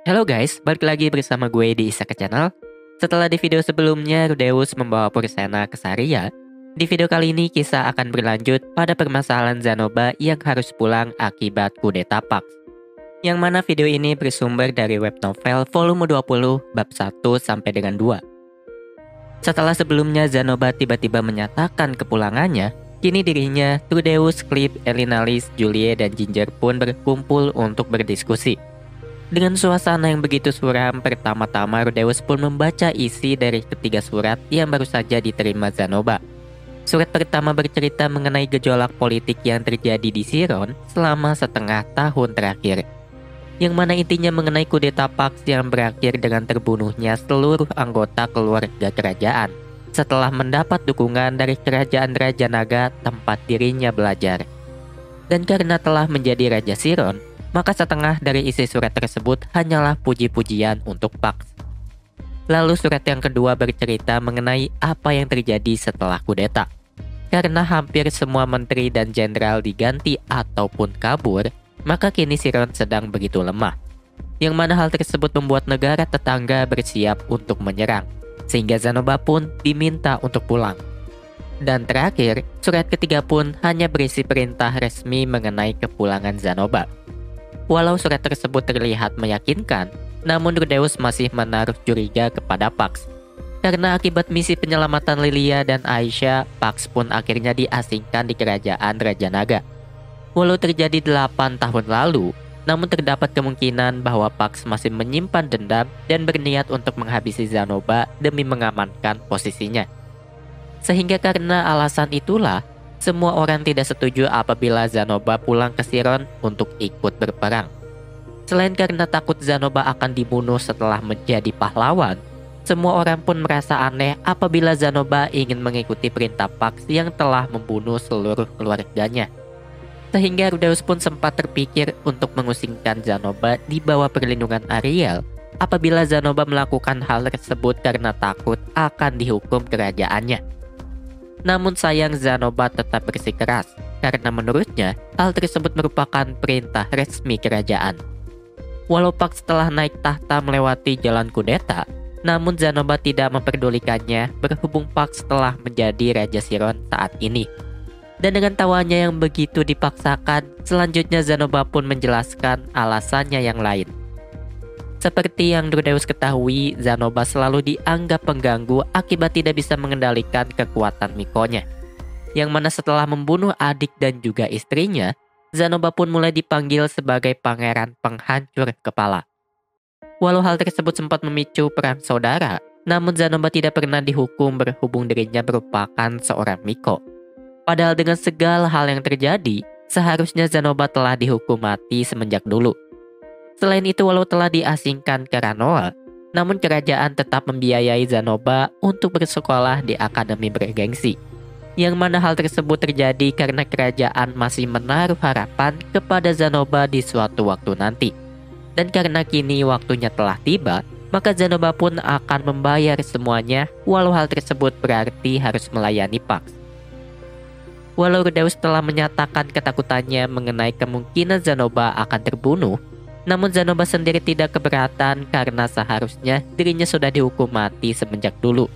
Halo guys, balik lagi bersama gue di Isaka Channel. Setelah di video sebelumnya Rudeus membawa Pursena ke Saria, di video kali ini kisah akan berlanjut pada permasalahan Zanoba yang harus pulang akibat kudeta Pax. Yang mana video ini bersumber dari web novel volume 20 bab 1 sampai dengan 2. Setelah sebelumnya Zanoba tiba-tiba menyatakan kepulangannya, kini dirinya, Rudeus, Cliff, Elinalis, Julie, dan Ginger pun berkumpul untuk berdiskusi. Dengan suasana yang begitu suram, pertama-tama Rudeus pun membaca isi dari ketiga surat yang baru saja diterima Zanoba. Surat pertama bercerita mengenai gejolak politik yang terjadi di Siron selama setengah tahun terakhir, yang mana intinya mengenai kudeta Pax yang berakhir dengan terbunuhnya seluruh anggota keluarga kerajaan setelah mendapat dukungan dari kerajaan Raja Naga tempat dirinya belajar. Dan karena telah menjadi Raja Siron, maka setengah dari isi surat tersebut hanyalah puji-pujian untuk Pax. Lalu surat yang kedua bercerita mengenai apa yang terjadi setelah kudeta. Karena hampir semua menteri dan jenderal diganti ataupun kabur, maka kini Siron sedang begitu lemah. Yang mana hal tersebut membuat negara tetangga bersiap untuk menyerang, sehingga Zanoba pun diminta untuk pulang. Dan terakhir, surat ketiga pun hanya berisi perintah resmi mengenai kepulangan Zanoba. Walau surat tersebut terlihat meyakinkan, namun Rudeus masih menaruh curiga kepada Pax. Karena akibat misi penyelamatan Lilia dan Aisyah, Pax pun akhirnya diasingkan di kerajaan Raja Naga. Walau terjadi 8 tahun lalu, namun terdapat kemungkinan bahwa Pax masih menyimpan dendam dan berniat untuk menghabisi Zanoba demi mengamankan posisinya. Sehingga karena alasan itulah, semua orang tidak setuju apabila Zanoba pulang ke Siron untuk ikut berperang. Selain karena takut Zanoba akan dibunuh setelah menjadi pahlawan, semua orang pun merasa aneh apabila Zanoba ingin mengikuti perintah Pax yang telah membunuh seluruh keluarganya. Sehingga Rudeus pun sempat terpikir untuk mengusingkan Zanoba di bawah perlindungan Ariel apabila Zanoba melakukan hal tersebut karena takut akan dihukum kerajaannya. Namun sayang Zanoba tetap bersikeras, karena menurutnya hal tersebut merupakan perintah resmi kerajaan. Walau Pax telah naik tahta melewati jalan kudeta, namun Zanoba tidak memperdulikannya berhubung Pax telah menjadi Raja Siron saat ini. Dan dengan tawanya yang begitu dipaksakan, selanjutnya Zanoba pun menjelaskan alasannya yang lain. Seperti yang Rudeus ketahui, Zanoba selalu dianggap pengganggu akibat tidak bisa mengendalikan kekuatan Mikonya. Yang mana setelah membunuh adik dan juga istrinya, Zanoba pun mulai dipanggil sebagai pangeran penghancur kepala. Walau hal tersebut sempat memicu perang saudara, namun Zanoba tidak pernah dihukum berhubung dirinya merupakan seorang Miko. Padahal dengan segala hal yang terjadi, seharusnya Zanoba telah dihukum mati semenjak dulu. Selain itu, walau telah diasingkan ke Ranoa, namun kerajaan tetap membiayai Zanoba untuk bersekolah di akademi bergengsi. Yang mana hal tersebut terjadi karena kerajaan masih menaruh harapan kepada Zanoba di suatu waktu nanti. Dan karena kini waktunya telah tiba, maka Zanoba pun akan membayar semuanya, walau hal tersebut berarti harus melayani Pax. Walau Rudeus telah menyatakan ketakutannya mengenai kemungkinan Zanoba akan terbunuh, namun Zanoba sendiri tidak keberatan karena seharusnya dirinya sudah dihukum mati semenjak dulu.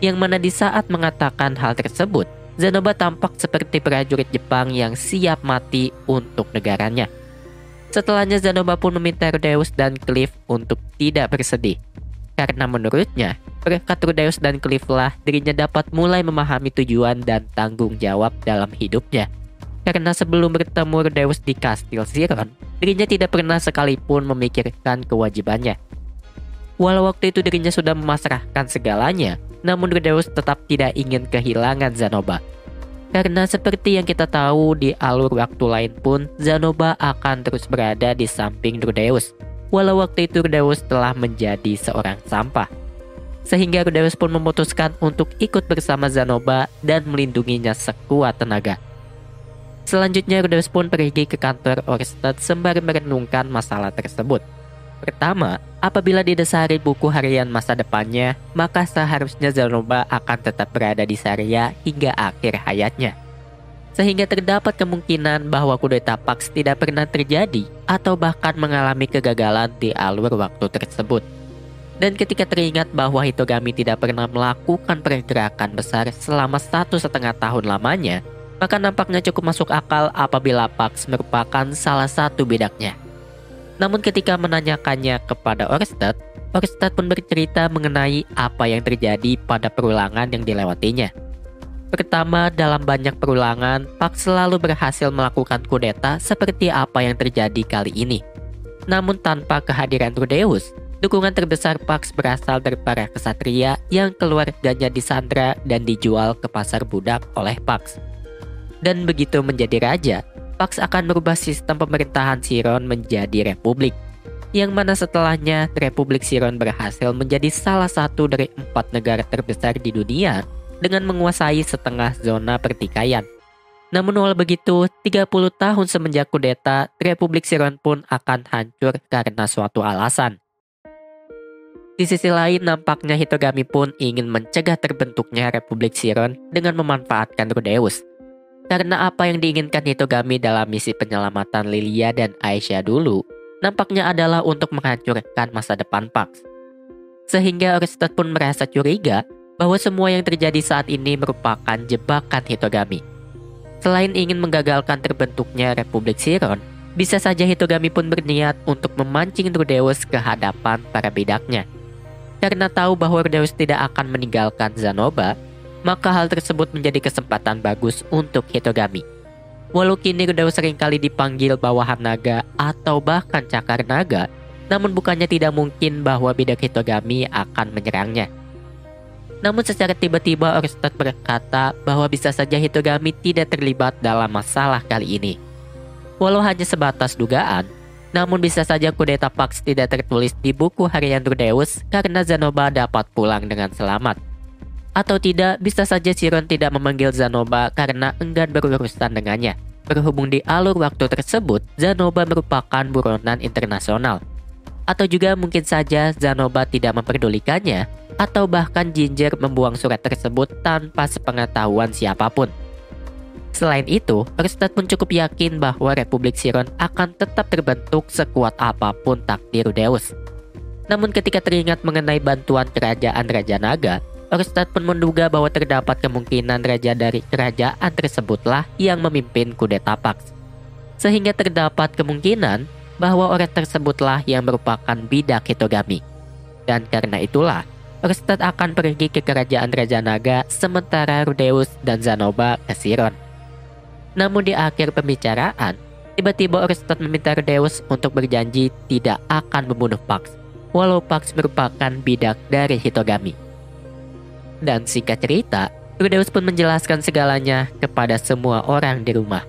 Yang mana di saat mengatakan hal tersebut, Zanoba tampak seperti prajurit Jepang yang siap mati untuk negaranya. Setelahnya Zanoba pun meminta Rudeus dan Cliff untuk tidak bersedih. Karena menurutnya, berkat Rudeus dan Cliff lah dirinya dapat mulai memahami tujuan dan tanggung jawab dalam hidupnya. Karena sebelum bertemu Rudeus di Kastil Siron, dirinya tidak pernah sekalipun memikirkan kewajibannya. Walau waktu itu dirinya sudah memasrahkan segalanya, namun Rudeus tetap tidak ingin kehilangan Zanoba. Karena seperti yang kita tahu di alur waktu lain pun, Zanoba akan terus berada di samping Rudeus. Walau waktu itu Rudeus telah menjadi seorang sampah. Sehingga Rudeus pun memutuskan untuk ikut bersama Zanoba dan melindunginya sekuat tenaga. Selanjutnya Rudeus pun pergi ke kantor Orsted sembari merenungkan masalah tersebut. Pertama, apabila didasari buku harian masa depannya, maka seharusnya Zanoba akan tetap berada di Saria hingga akhir hayatnya. Sehingga terdapat kemungkinan bahwa kudeta Pax tidak pernah terjadi atau bahkan mengalami kegagalan di alur waktu tersebut. Dan ketika teringat bahwa Hitogami tidak pernah melakukan pergerakan besar selama 1,5 tahun lamanya, maka nampaknya cukup masuk akal apabila Pax merupakan salah satu bidaknya. Namun ketika menanyakannya kepada Orsted, Orsted pun bercerita mengenai apa yang terjadi pada perulangan yang dilewatinya. Pertama, dalam banyak perulangan, Pax selalu berhasil melakukan kudeta seperti apa yang terjadi kali ini. Namun tanpa kehadiran Rudeus, dukungan terbesar Pax berasal dari para kesatria yang keluarganya disandra dan dijual ke pasar budak oleh Pax. Dan begitu menjadi raja, Pax akan merubah sistem pemerintahan Chiron menjadi republik, yang mana setelahnya Republik Chiron berhasil menjadi salah satu dari 4 negara terbesar di dunia dengan menguasai setengah zona pertikaian. Namun walau begitu, 30 tahun semenjak kudeta, Republik Chiron pun akan hancur karena suatu alasan. Di sisi lain, nampaknya Hitogami pun ingin mencegah terbentuknya Republik Chiron dengan memanfaatkan Rudeus. Karena apa yang diinginkan Hitogami dalam misi penyelamatan Lilia dan Aisha dulu, nampaknya adalah untuk menghancurkan masa depan Pax. Sehingga Orsted pun merasa curiga bahwa semua yang terjadi saat ini merupakan jebakan Hitogami. Selain ingin menggagalkan terbentuknya Republik Chiron, bisa saja Hitogami pun berniat untuk memancing Rudeus ke hadapan para bidaknya. Karena tahu bahwa Rudeus tidak akan meninggalkan Zanoba, maka hal tersebut menjadi kesempatan bagus untuk Hitogami. Walau kini Rudeus seringkali dipanggil bawahan naga atau bahkan cakar naga, namun bukannya tidak mungkin bahwa bidak Hitogami akan menyerangnya. Namun secara tiba-tiba Orsted berkata bahwa bisa saja Hitogami tidak terlibat dalam masalah kali ini. Walau hanya sebatas dugaan, namun bisa saja kudeta Pax tidak tertulis di buku harian Rudeus karena Zanoba dapat pulang dengan selamat. Atau tidak, bisa saja Chiron tidak memanggil Zanoba karena enggan berurusan dengannya. Berhubung di alur waktu tersebut, Zanoba merupakan buronan internasional. Atau juga mungkin saja Zanoba tidak memperdulikannya, atau bahkan Ginger membuang surat tersebut tanpa sepengetahuan siapapun. Selain itu, Orsted pun cukup yakin bahwa Republik Chiron akan tetap terbentuk sekuat apapun takdir Rudeus. Namun ketika teringat mengenai bantuan kerajaan Raja Naga, Orsted pun menduga bahwa terdapat kemungkinan raja dari kerajaan tersebutlah yang memimpin kudeta Pax. Sehingga terdapat kemungkinan bahwa orang tersebutlah yang merupakan bidak Hitogami. Dan karena itulah, Orsted akan pergi ke kerajaan Raja Naga sementara Rudeus dan Zanoba ke Chiron. Namun di akhir pembicaraan, tiba-tiba Orsted meminta Rudeus untuk berjanji tidak akan membunuh Pax, walau Pax merupakan bidak dari Hitogami. Dan singkat cerita, Rudeus pun menjelaskan segalanya kepada semua orang di rumah.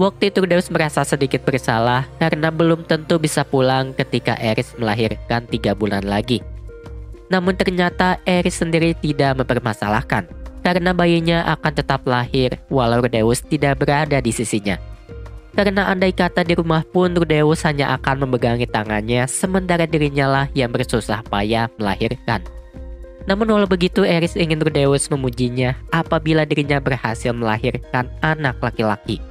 Waktu itu Rudeus merasa sedikit bersalah karena belum tentu bisa pulang ketika Eris melahirkan 3 bulan lagi. Namun ternyata Eris sendiri tidak mempermasalahkan karena bayinya akan tetap lahir walau Rudeus tidak berada di sisinya. Karena andai kata di rumah pun Rudeus hanya akan memegangi tangannya sementara dirinya lah yang bersusah payah melahirkan. Namun walau begitu Eris ingin Rudeus memujinya apabila dirinya berhasil melahirkan anak laki-laki.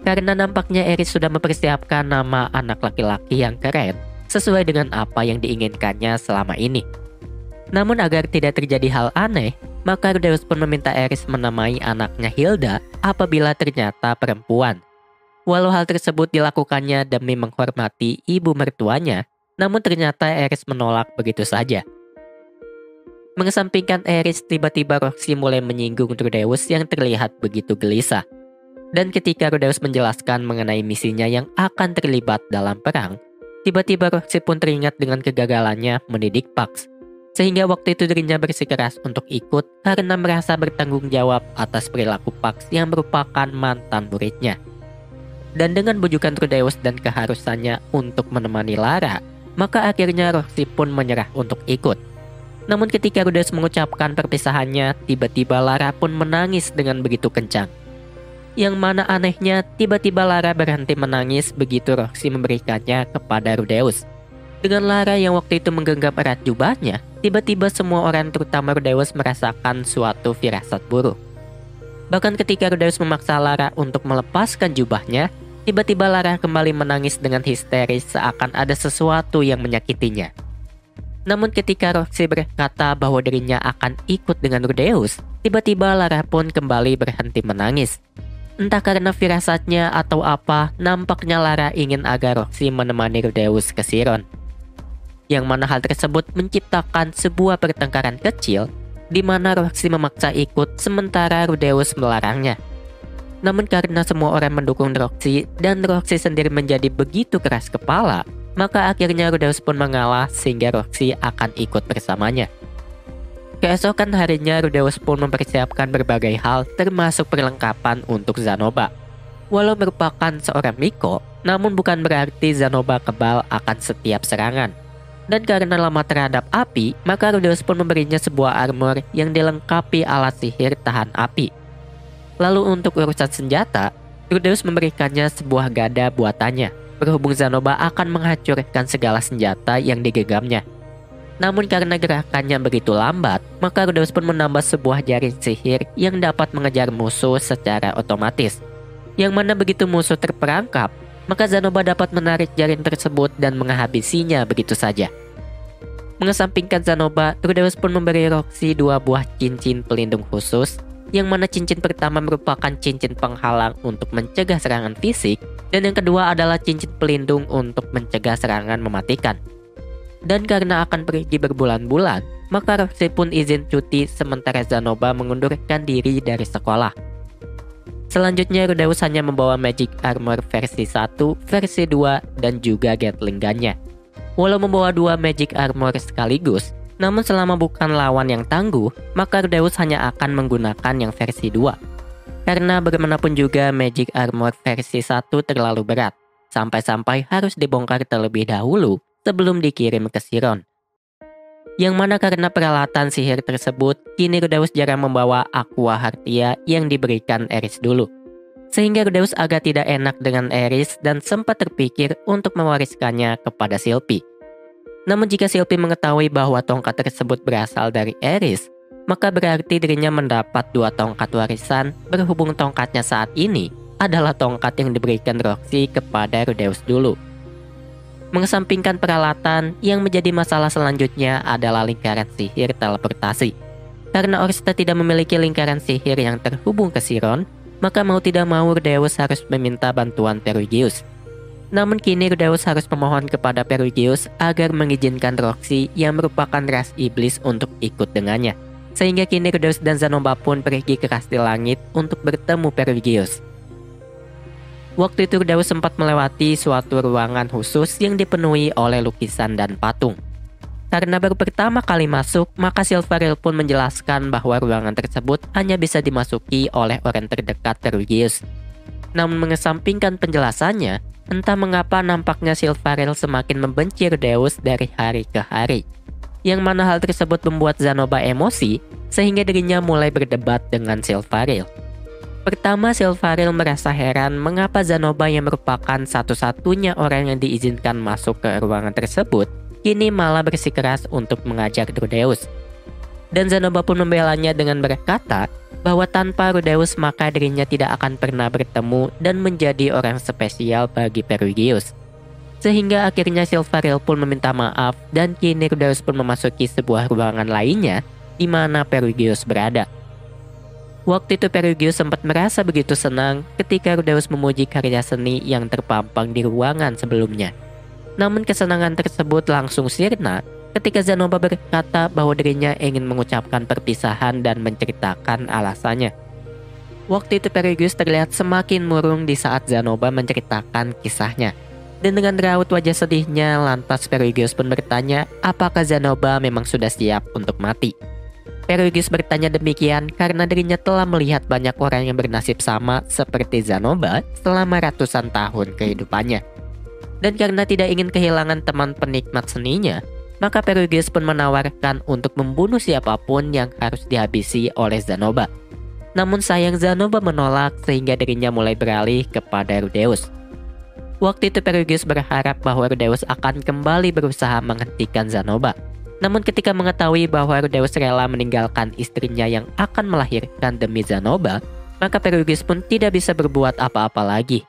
Karena nampaknya Eris sudah mempersiapkan nama anak laki-laki yang keren sesuai dengan apa yang diinginkannya selama ini. Namun agar tidak terjadi hal aneh, maka Rudeus pun meminta Eris menamai anaknya Hilda apabila ternyata perempuan. Walau hal tersebut dilakukannya demi menghormati ibu mertuanya, namun ternyata Eris menolak begitu saja. Mengesampingkan Eris, tiba-tiba Roxy mulai menyinggung Rudeus yang terlihat begitu gelisah. Dan ketika Rudeus menjelaskan mengenai misinya yang akan terlibat dalam perang, tiba-tiba Roxy pun teringat dengan kegagalannya mendidik Pax. Sehingga waktu itu dirinya bersikeras untuk ikut karena merasa bertanggung jawab atas perilaku Pax yang merupakan mantan muridnya. Dan dengan bujukan Rudeus dan keharusannya untuk menemani Lara, maka akhirnya Roxy pun menyerah untuk ikut. Namun ketika Rudeus mengucapkan perpisahannya, tiba-tiba Lara pun menangis dengan begitu kencang. Yang mana anehnya, tiba-tiba Lara berhenti menangis begitu Roxy memberikannya kepada Rudeus. Dengan Lara yang waktu itu menggenggam erat jubahnya, tiba-tiba semua orang terutama Rudeus merasakan suatu firasat buruk. Bahkan ketika Rudeus memaksa Lara untuk melepaskan jubahnya, tiba-tiba Lara kembali menangis dengan histeris seakan ada sesuatu yang menyakitinya. Namun ketika Roxy berkata bahwa dirinya akan ikut dengan Rudeus, tiba-tiba Lara pun kembali berhenti menangis. Entah karena firasatnya atau apa, nampaknya Lara ingin agar Roxy menemani Rudeus ke Chiron. Yang mana hal tersebut menciptakan sebuah pertengkaran kecil di mana Roxy memaksa ikut sementara Rudeus melarangnya. Namun karena semua orang mendukung Roxy dan Roxy sendiri menjadi begitu keras kepala, maka akhirnya Rudeus pun mengalah sehingga Roxy akan ikut bersamanya. Keesokan harinya Rudeus pun mempersiapkan berbagai hal termasuk perlengkapan untuk Zanoba. Walau merupakan seorang Miko, namun bukan berarti Zanoba kebal akan setiap serangan. Dan karena lemah terhadap api, maka Rudeus pun memberinya sebuah armor yang dilengkapi alat sihir tahan api. Lalu untuk urusan senjata, Rudeus memberikannya sebuah gada buatannya, berhubung Zanoba akan menghancurkan segala senjata yang digenggamnya. Namun karena gerakannya begitu lambat, maka Rudeus pun menambah sebuah jaring sihir yang dapat mengejar musuh secara otomatis. Yang mana begitu musuh terperangkap, maka Zanoba dapat menarik jaring tersebut dan menghabisinya begitu saja. Mengesampingkan Zanoba, Rudeus pun memberi Roxy 2 buah cincin pelindung khusus, yang mana cincin pertama merupakan cincin penghalang untuk mencegah serangan fisik, dan yang kedua adalah cincin pelindung untuk mencegah serangan mematikan. Dan karena akan pergi berbulan-bulan, maka Roxy pun izin cuti sementara Zanoba mengundurkan diri dari sekolah. Selanjutnya Rudeus hanya membawa Magic Armor versi 1, versi 2, dan juga Gatling Gun-nya. Walau membawa 2 Magic Armor sekaligus, namun selama bukan lawan yang tangguh, maka Rudeus hanya akan menggunakan yang versi 2. Karena bagaimanapun juga Magic Armor versi 1 terlalu berat, sampai-sampai harus dibongkar terlebih dahulu sebelum dikirim ke Chiron. Yang mana karena peralatan sihir tersebut, kini Rudeus jarang membawa Aqua Heartia yang diberikan Eris dulu. Sehingga Rudeus agak tidak enak dengan Eris dan sempat terpikir untuk mewariskannya kepada Sylphie. Namun jika Sylphie mengetahui bahwa tongkat tersebut berasal dari Eris, maka berarti dirinya mendapat 2 tongkat warisan, berhubung tongkatnya saat ini adalah tongkat yang diberikan Roxy kepada Rudeus dulu. Mengesampingkan peralatan, yang menjadi masalah selanjutnya adalah lingkaran sihir teleportasi. Karena Orsta tidak memiliki lingkaran sihir yang terhubung ke Chiron, maka mau tidak mau Rudeus harus meminta bantuan Perugius. Namun kini Rudeus harus memohon kepada Perugius agar mengizinkan Roxy yang merupakan ras iblis untuk ikut dengannya. Sehingga kini Rudeus dan Zanoba pun pergi ke Kastil Langit untuk bertemu Perugius. Waktu itu Rudeus sempat melewati suatu ruangan khusus yang dipenuhi oleh lukisan dan patung. Karena baru pertama kali masuk, maka Silveril pun menjelaskan bahwa ruangan tersebut hanya bisa dimasuki oleh orang terdekat Perugius. Namun mengesampingkan penjelasannya, entah mengapa nampaknya Silveril semakin membenci Rudeus dari hari ke hari. Yang mana hal tersebut membuat Zanoba emosi, sehingga dirinya mulai berdebat dengan Silveril. Pertama, Silveril merasa heran mengapa Zanoba yang merupakan satu-satunya orang yang diizinkan masuk ke ruangan tersebut, kini malah bersikeras untuk mengajak Rudeus. Dan Zanoba pun membelanya dengan berkata bahwa tanpa Rudeus maka dirinya tidak akan pernah bertemu dan menjadi orang spesial bagi Perugius. Sehingga akhirnya Silveril pun meminta maaf dan kini Rudeus pun memasuki sebuah ruangan lainnya di mana Perugius berada. Waktu itu Perugius sempat merasa begitu senang ketika Rudeus memuji karya seni yang terpampang di ruangan sebelumnya. Namun kesenangan tersebut langsung sirna ketika Zanoba berkata bahwa dirinya ingin mengucapkan perpisahan dan menceritakan alasannya. Waktu itu Perugius terlihat semakin murung di saat Zanoba menceritakan kisahnya. Dan dengan raut wajah sedihnya, lantas Perugius pun bertanya apakah Zanoba memang sudah siap untuk mati. Perugius bertanya demikian karena dirinya telah melihat banyak orang yang bernasib sama seperti Zanoba selama ratusan tahun kehidupannya. Dan karena tidak ingin kehilangan teman penikmat seninya, maka Perugius pun menawarkan untuk membunuh siapapun yang harus dihabisi oleh Zanoba. Namun sayang Zanoba menolak sehingga dirinya mulai beralih kepada Rudeus. Waktu itu Perugius berharap bahwa Rudeus akan kembali berusaha menghentikan Zanoba. Namun ketika mengetahui bahwa Rudeus rela meninggalkan istrinya yang akan melahirkan demi Zanoba, maka Perugius pun tidak bisa berbuat apa-apa lagi.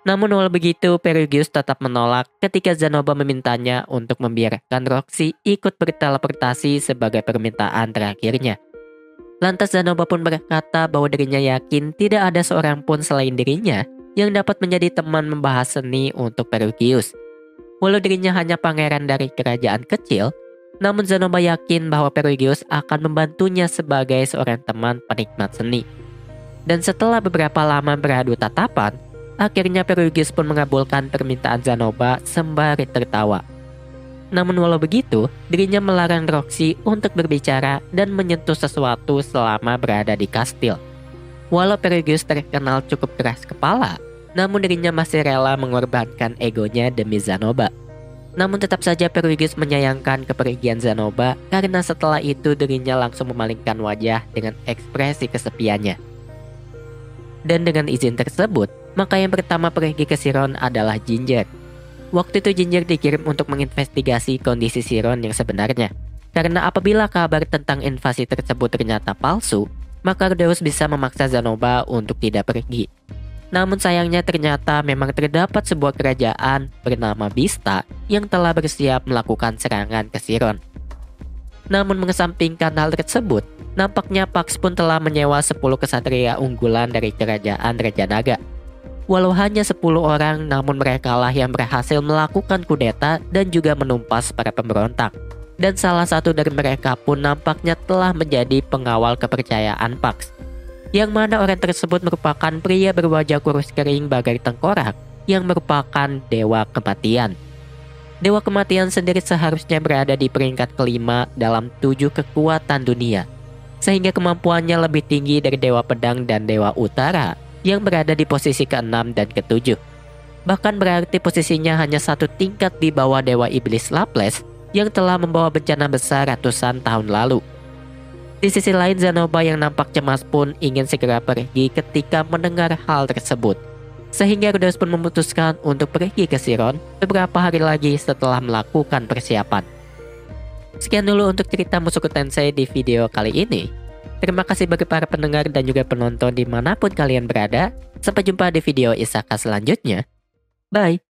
Namun walau begitu, Perugius tetap menolak ketika Zanoba memintanya untuk membiarkan Roxy ikut berteleportasi sebagai permintaan terakhirnya. Lantas Zanoba pun berkata bahwa dirinya yakin tidak ada seorang pun selain dirinya yang dapat menjadi teman membahas seni untuk Perugius. Walau dirinya hanya pangeran dari kerajaan kecil, namun Zanoba yakin bahwa Perugius akan membantunya sebagai seorang teman penikmat seni. Dan setelah beberapa lama beradu tatapan, akhirnya Perugius pun mengabulkan permintaan Zanoba sembari tertawa. Namun walau begitu, dirinya melarang Roxy untuk berbicara dan menyentuh sesuatu selama berada di kastil. Walau Perugius terkenal cukup keras kepala, namun dirinya masih rela mengorbankan egonya demi Zanoba. Namun tetap saja Perugius menyayangkan kepergian Zanoba karena setelah itu dirinya langsung memalingkan wajah dengan ekspresi kesepiannya. Dan dengan izin tersebut, maka yang pertama pergi ke Chiron adalah Ginger. Waktu itu Ginger dikirim untuk menginvestigasi kondisi Chiron yang sebenarnya. Karena apabila kabar tentang invasi tersebut ternyata palsu, maka Rudeus bisa memaksa Zanoba untuk tidak pergi. Namun sayangnya ternyata memang terdapat sebuah kerajaan bernama Bista yang telah bersiap melakukan serangan ke Chiron. Namun mengesampingkan hal tersebut, nampaknya Pax pun telah menyewa 10 kesatria unggulan dari kerajaan Raja Naga. Walau hanya 10 orang, namun merekalah yang berhasil melakukan kudeta dan juga menumpas para pemberontak. Dan salah satu dari mereka pun nampaknya telah menjadi pengawal kepercayaan Pax. Yang mana orang tersebut merupakan pria berwajah kurus kering bagai tengkorak yang merupakan dewa kematian. Dewa kematian sendiri seharusnya berada di peringkat kelima dalam 7 kekuatan dunia, sehingga kemampuannya lebih tinggi dari Dewa Pedang dan Dewa Utara yang berada di posisi ke-6 dan ke-7. Bahkan berarti posisinya hanya satu tingkat di bawah Dewa Iblis Laples yang telah membawa bencana besar ratusan tahun lalu. Di sisi lain, Zanoba yang nampak cemas pun ingin segera pergi ketika mendengar hal tersebut. Sehingga Rudeus pun memutuskan untuk pergi ke Chiron beberapa hari lagi setelah melakukan persiapan. Sekian dulu untuk cerita Mushoku Tensei di video kali ini. Terima kasih bagi para pendengar dan juga penonton dimanapun kalian berada. Sampai jumpa di video Isaka selanjutnya. Bye!